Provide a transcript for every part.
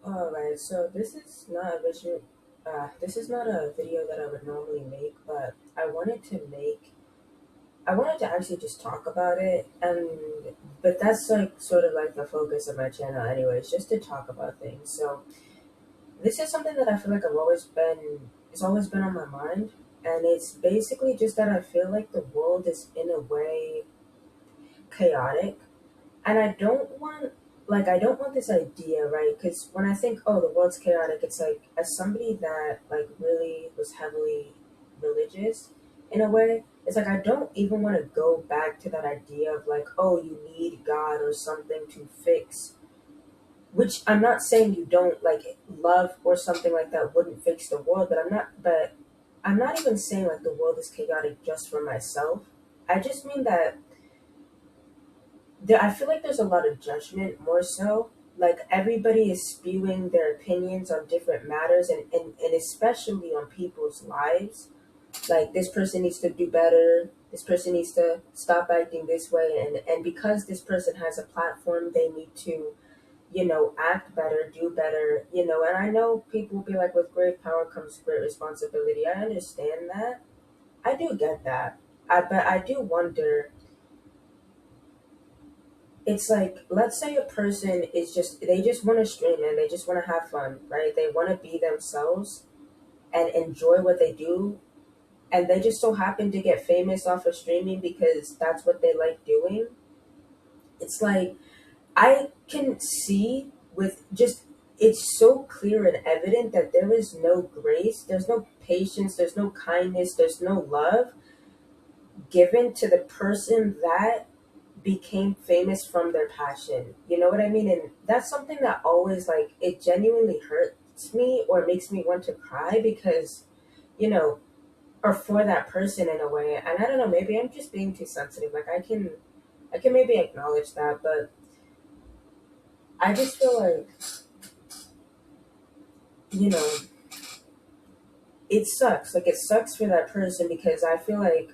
Alright, so this is not a video that I would normally make, but I wanted to actually just talk about it, but that's like sort of like the focus of my channel anyways, just to talk about things. So this is something that I feel like it's always been on my mind, and it's basically just that I feel like the world is in a way chaotic. And I don't want this idea, right? Because when I think, oh, the world's chaotic, it's like, as somebody that like really was heavily religious in a way, it's like I don't even want to go back to that idea of like, oh, you need God or something to fix, which I'm not saying you don't, like, love or something like that wouldn't fix the world, but I'm not even saying like the world is chaotic just for myself. I just mean that I feel like there's a lot of judgment more so. Like everybody is spewing their opinions on different matters, and especially on people's lives. Like this person needs to do better. This person needs to stop acting this way, and because this person has a platform, they need to, act better, do better, And I know people will be like, with great power comes great responsibility. I understand that. I do get that. But I do wonder, it's like, let's say a person they just want to stream and they just want to have fun, right? They want to be themselves and enjoy what they do, and they just so happen to get famous off of streaming because that's what they like doing. It's like, I can see with just, it's so clear and evident that there is no grace, there's no patience, there's no kindness, there's no love given to the person that became famous from their passion. You know what I mean? And that's something that always, like, it genuinely hurts me or makes me want to cry because, you know, or for that person in a way. And I don't know, maybe I'm just being too sensitive. Like I can maybe acknowledge that, but I just feel like, you know, it sucks. Like it sucks for that person because I feel like,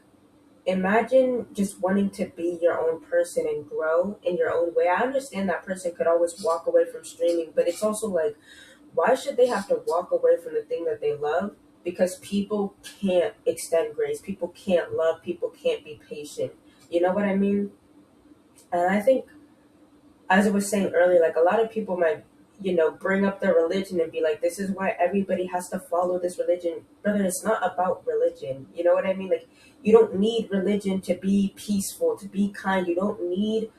imagine just wanting to be your own person and grow in your own way. I understand that person could always walk away from streaming, but it's also like, why should they have to walk away from the thing that they love? Because people can't extend grace, people can't love, people can't be patient. You know what I mean? And I think, as I was saying earlier, like a lot of people might, bring up their religion and be like, this is why everybody has to follow this religion. Brother, it's not about religion. You know what I mean? Like, you don't need religion to be peaceful, to be kind. You don't need,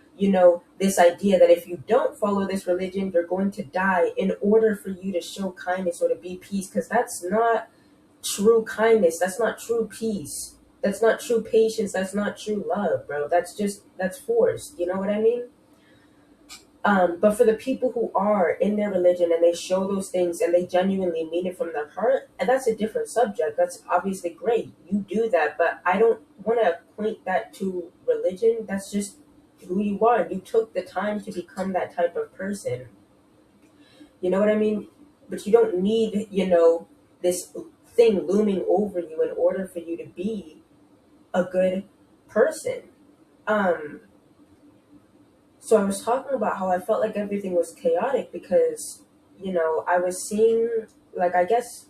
this idea that if you don't follow this religion, you're going to die in order for you to show kindness or to be peace. Because that's not true kindness. That's not true peace. That's not true patience. That's not true love, bro. That's forced. You know what I mean? But for the people who are in their religion and they show those things and they genuinely mean it from their heart, and that's a different subject. That's obviously great. You do that, but I don't want to equate that to religion. That's just who you are. You took the time to become that type of person. You know what I mean? But you don't need, this thing looming over you in order for you to be a good person. Um, So I was talking about how I felt like everything was chaotic because, I was seeing, like, I guess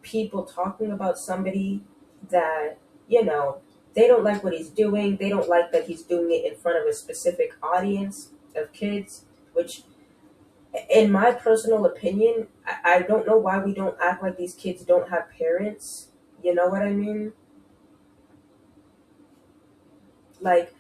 people talking about somebody that, you know, they don't like what he's doing. They don't like that he's doing it in front of a specific audience of kids, which, in my personal opinion, I don't know why we don't act like these kids don't have parents. You know what I mean? Like,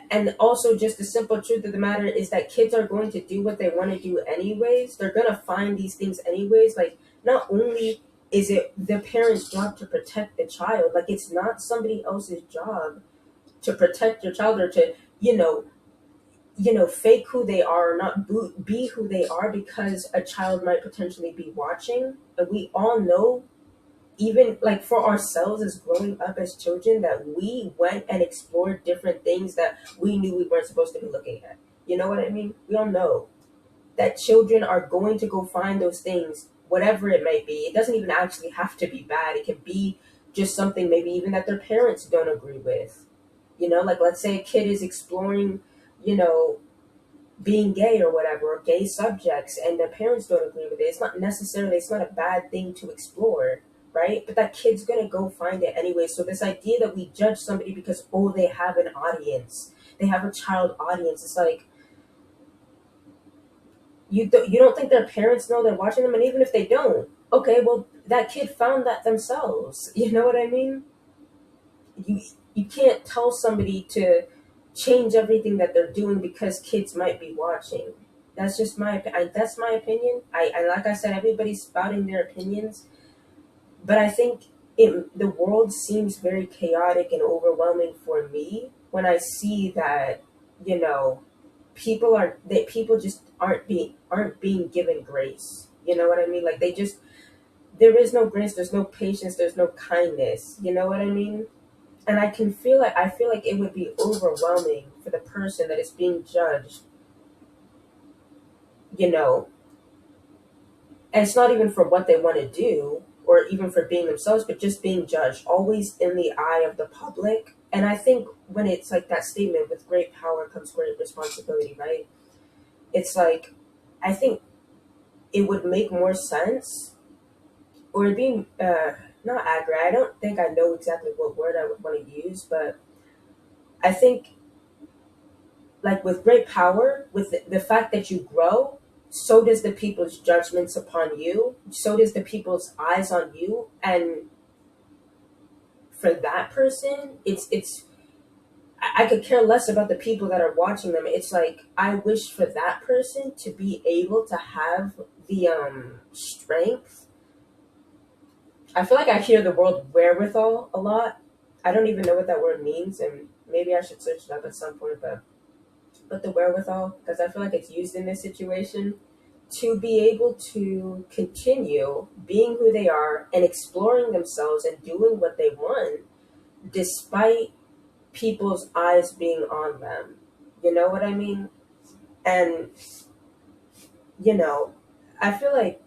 and also just the simple truth of the matter is that kids are going to do what they want to do anyways. They're going to find these things anyways. Like, not only is it the parent's job to protect the child, like, it's not somebody else's job to protect your child or to, you know fake who they are or not be who they are because a child might potentially be watching. And we all know, even like for ourselves as growing up as children, that we went and explored different things that we knew we weren't supposed to be looking at. You know what I mean? We all know that children are going to go find those things, whatever it may be. It doesn't even actually have to be bad. It can be just something maybe even that their parents don't agree with. Like, let's say a kid is exploring, you know being gay or whatever, or gay subjects, and the parents don't agree with it. It's not necessarily, it's not a bad thing to explore, right? But that kid's gonna go find it anyway. So this idea that we judge somebody because, oh, they have an audience, they have a child audience, it's like, you don't think their parents know they're watching them, and even if they don't, okay, well, that kid found that themselves. You know what I mean? You you can't tell somebody to change everything that they're doing because kids might be watching. That's just that's my opinion. I like I said, everybody's spouting their opinions, but I think the world seems very chaotic and overwhelming for me when I see that, you know, people just aren't being given grace. You know what I mean? Like they just, there is no grace, there's no patience, there's no kindness. You know what I mean? And I feel like it would be overwhelming for the person that is being judged, you know, and it's not even for what they want to do or even for being themselves, but just being judged always in the eye of the public. And I think when it's like that statement, with great power comes great responsibility, right? It's like, I think it would make more sense, or it'd be not accurate. I don't think I know exactly what word I would want to use, but I think, like with great power, with the fact that you grow, so does the people's judgments upon you, so does the people's eyes on you. And for that person, it's I could care less about the people that are watching them. It's like, I wish for that person to be able to have the strength. I feel like I hear the word wherewithal a lot. I don't even know what that word means, and maybe I should search it up at some point, but the wherewithal, because I feel like it's used in this situation, to be able to continue being who they are and exploring themselves and doing what they want despite people's eyes being on them. You know what I mean? And, you know, I feel like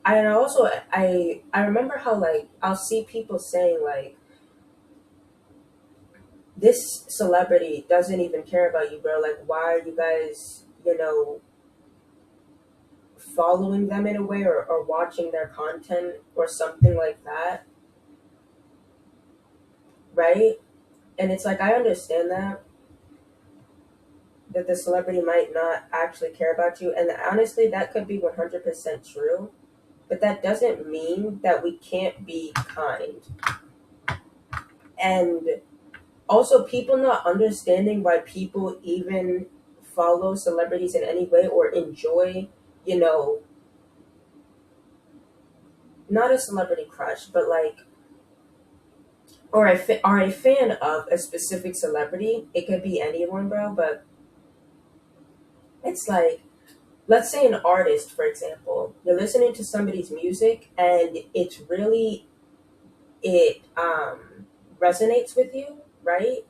I remember how, like, I'll see people saying like, this celebrity doesn't even care about you, bro. Like, why are you guys, following them in a way, or watching their content or something like that, right? And it's like, I understand that the celebrity might not actually care about you, and honestly that could be 100% true, but that doesn't mean that we can't be kind. And also, people not understanding why people even follow celebrities in any way or enjoy, you know, not a celebrity crush, but like, or are a fan of a specific celebrity. It could be anyone, bro, but it's like, let's say an artist, for example, you're listening to somebody's music and it's really, it resonates with you, right?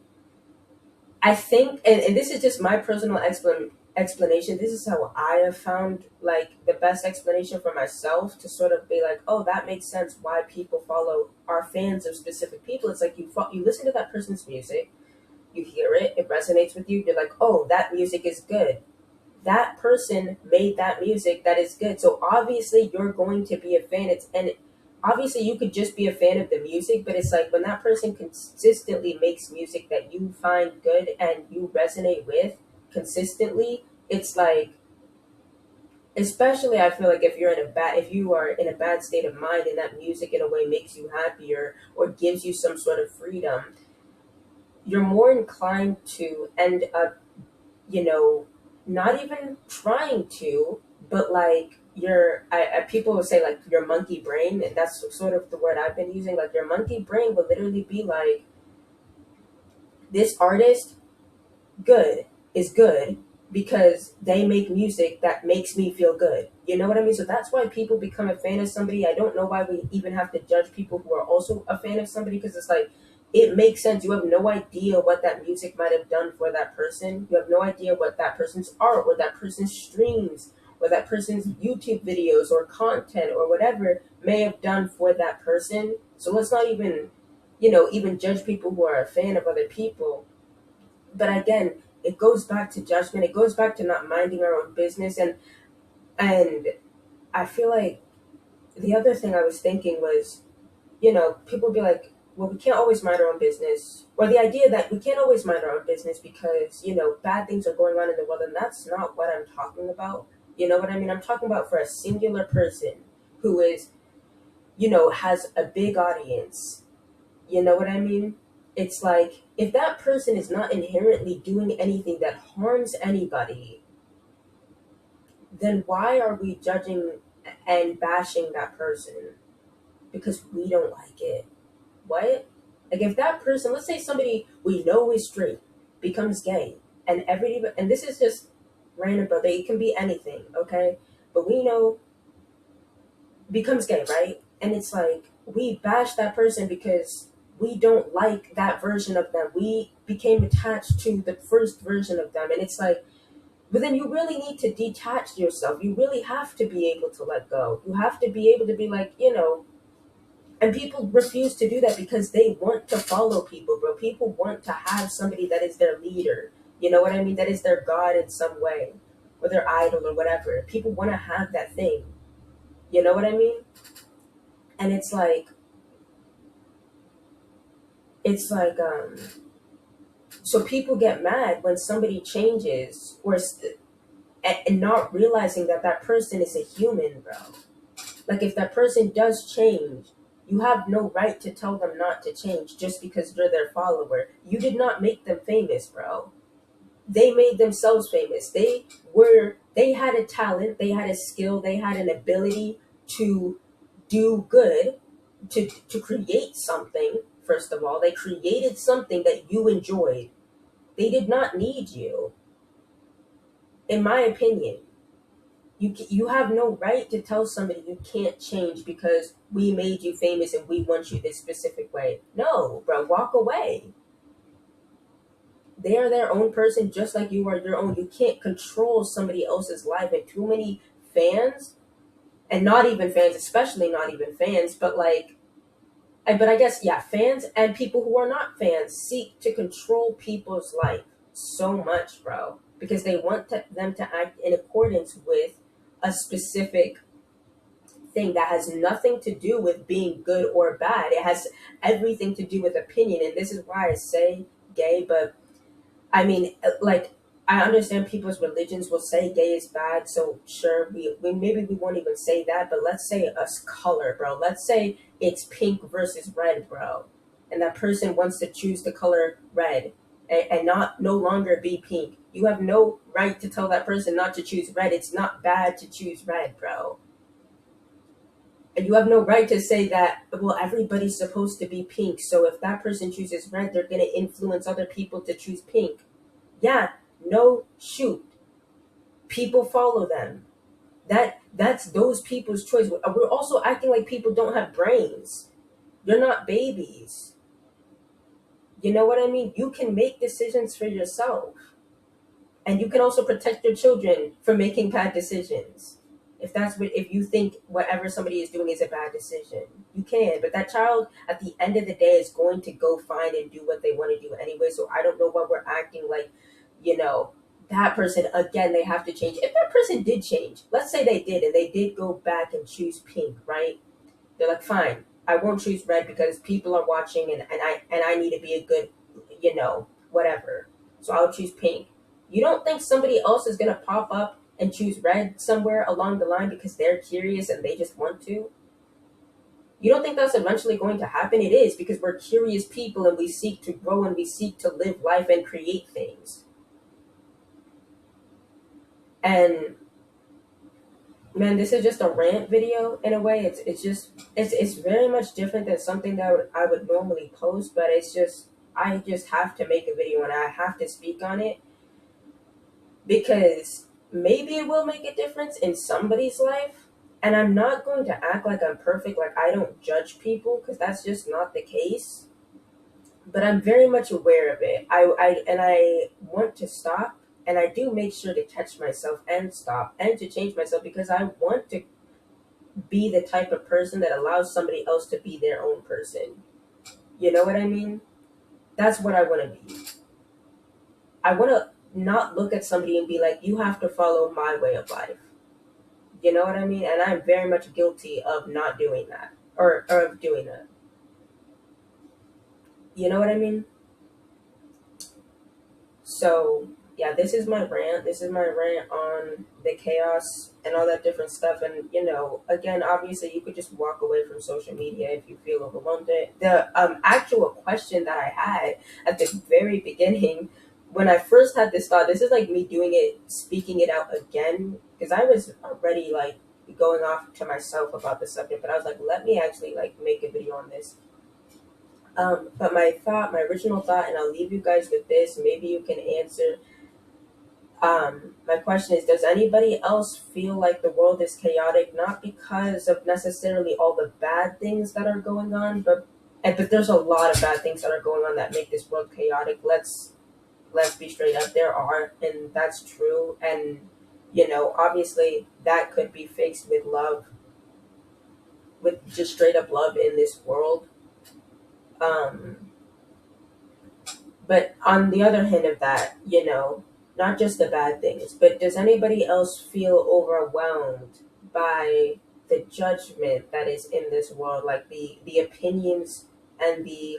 I think, and this is just my personal explanation. This is how I have found like the best explanation for myself to sort of be like, oh, that makes sense why people follow, are fans of specific people. It's like, you listen to that person's music, you hear it, it resonates with you. You're like, oh, that music is good. That person made that music that is good. So obviously you're going to be a fan. And obviously you could just be a fan of the music, but it's like when that person consistently makes music that you find good and you resonate with consistently, it's like, especially I feel like if you are in a bad state of mind and that music in a way makes you happier or gives you some sort of freedom, you're more inclined to end up, you know, not even trying to, but like people will say like your monkey brain, and that's sort of the word I've been using. Like your monkey brain will literally be like, this artist good is good because they make music that makes me feel good. You know what I mean? So that's why people become a fan of somebody. I don't know why we even have to judge people who are also a fan of somebody, because it's like, it makes sense. You have no idea what that music might have done for that person. You have no idea what that person's art or that person's streams or that person's YouTube videos or content or whatever may have done for that person. So let's not even, even judge people who are a fan of other people. But again, it goes back to judgment. It goes back to not minding our own business. And I feel like the other thing I was thinking was, people be like, well, we can't always mind our own business, or the idea that we can't always mind our own business because, bad things are going on in the world. And that's not what I'm talking about. You know what I mean? I'm talking about for a singular person who is, has a big audience. You know what I mean? It's like, if that person is not inherently doing anything that harms anybody, then why are we judging and bashing that person because we don't like it? What? Like, if that person, let's say somebody we know is straight, becomes gay, and this is just random, but it can be anything, okay? But we know becomes gay, right? And it's like we bash that person because we don't like that version of them. We became attached to the first version of them, and it's like, but then you really need to detach yourself. You really have to be able to let go. You have to be able to be like, and people refuse to do that because they want to follow people, bro. People want to have somebody that is their leader. You know what I mean? That is their God in some way, or their idol or whatever. People want to have that thing. You know what I mean? And it's like so people get mad when somebody changes, and not realizing that that person is a human, bro. Like, if that person does change, you have no right to tell them not to change just because you're their follower. You did not make them famous, bro. They made themselves famous. They had a talent, they had a skill, they had an ability to do good, to create something. First of all, they created something that you enjoyed. They did not need you, in my opinion. You have no right to tell somebody you can't change because we made you famous and we want you this specific way. No, bro, walk away. They are their own person just like you are your own. You can't control somebody else's life. And too many fans, and not even fans, especially not even fans, but but I guess, yeah, fans and people who are not fans seek to control people's life so much, bro, because they want them to act in accordance with a specific thing that has nothing to do with being good or bad. It has everything to do with opinion. And this is why I say gay, but I mean, like, I understand people's religions will say gay is bad, so sure, we maybe we won't even say that, but let's say us color, bro. Let's say it's pink versus red, bro, and that person wants to choose the color red and not no longer be pink. You have no right to tell that person not to choose red. It's not bad to choose red, bro. And you have no right to say that, well, everybody's supposed to be pink, so if that person chooses red, they're going to influence other people to choose pink. Yeah, no, shoot. People follow them. That's those people's choice. We're also acting like people don't have brains. You're not babies. You know what I mean? You can make decisions for yourself. And you can also protect your children from making bad decisions. If you think whatever somebody is doing is a bad decision, you can. But that child at the end of the day is going to go find and do what they want to do anyway. So I don't know why we're acting like, you know, that person, again, they have to change. If that person did change, let's say they did, and they did go back and choose pink, right? They're like, fine, I won't choose red because people are watching, and I need to be a good, whatever. So I'll choose pink. You don't think somebody else is gonna pop up and choose red somewhere along the line because they're curious and they just want to? You don't think that's eventually going to happen? It is, because we're curious people and we seek to grow and we seek to live life and create things. And man, this is just a rant video in a way. It's very much different than something that I would normally post, but I just have to make a video and I have to speak on it because maybe it will make a difference in somebody's life. And I'm not going to act like I'm perfect, like I don't judge people, because that's just not the case. But I'm very much aware of it. I want to stop, and I do make sure to catch myself and stop and to change myself because I want to be the type of person that allows somebody else to be their own person. You know what I mean? That's what I want to be. I want to not look at somebody and be like, you have to follow my way of life. You know what I mean? And I'm very much guilty of not doing that, or of doing it. You know what I mean? So yeah, this is my rant. This is my rant on the chaos and all that different stuff. And again, obviously, you could just walk away from social media if you feel overwhelmed. The actual question that I had at the very beginning, when I first had this thought, this is like me doing it, speaking it out again, because I was already like going off to myself about the subject, but I was like, let me actually like make a video on this. But my original thought, and I'll leave you guys with this. Maybe you can answer. My question is: does anybody else feel like the world is chaotic, not because of necessarily all the bad things that are going on, but there's a lot of bad things that are going on that make this world chaotic. Let's be straight up. There are, and that's true. And obviously, that could be fixed with love, with just straight up love in this world. Um, But on the other hand of that, not just the bad things, but does anybody else feel overwhelmed by the judgment that is in this world, like the opinions and the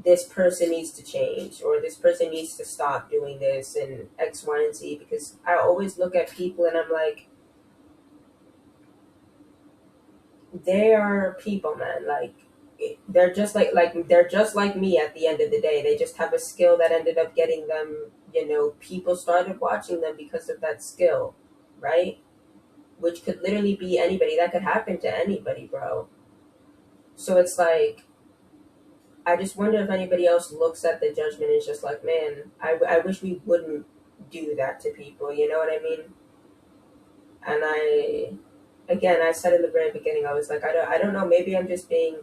this person needs to change, or this person needs to stop doing this and X, Y, and Z? Because I always look at people and I'm like, they are people, man. Like they're just they're just like me at the end of the day. They just have a skill that ended up getting them, people started watching them because of that skill, right? Which could literally be anybody. That could happen to anybody, bro. So it's like, I just wonder if anybody else looks at the judgment and is just like, man, I wish we wouldn't do that to people. You know what I mean? And again, I said in the very beginning, I was like, I don't know. Maybe I'm just being,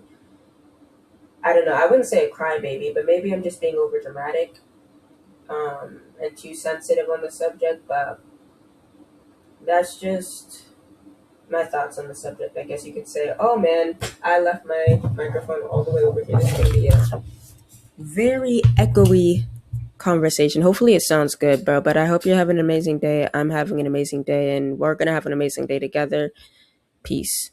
I don't know. I wouldn't say a crybaby, but maybe I'm just being over dramatic, and too sensitive on the subject. But that's just my thoughts on the subject. I guess you could say, oh man, I left my microphone all the way over here. This is going to be a very echoey conversation. Hopefully it sounds good, bro. But I hope you're having an amazing day. I'm having an amazing day, and we're going to have an amazing day together. Peace.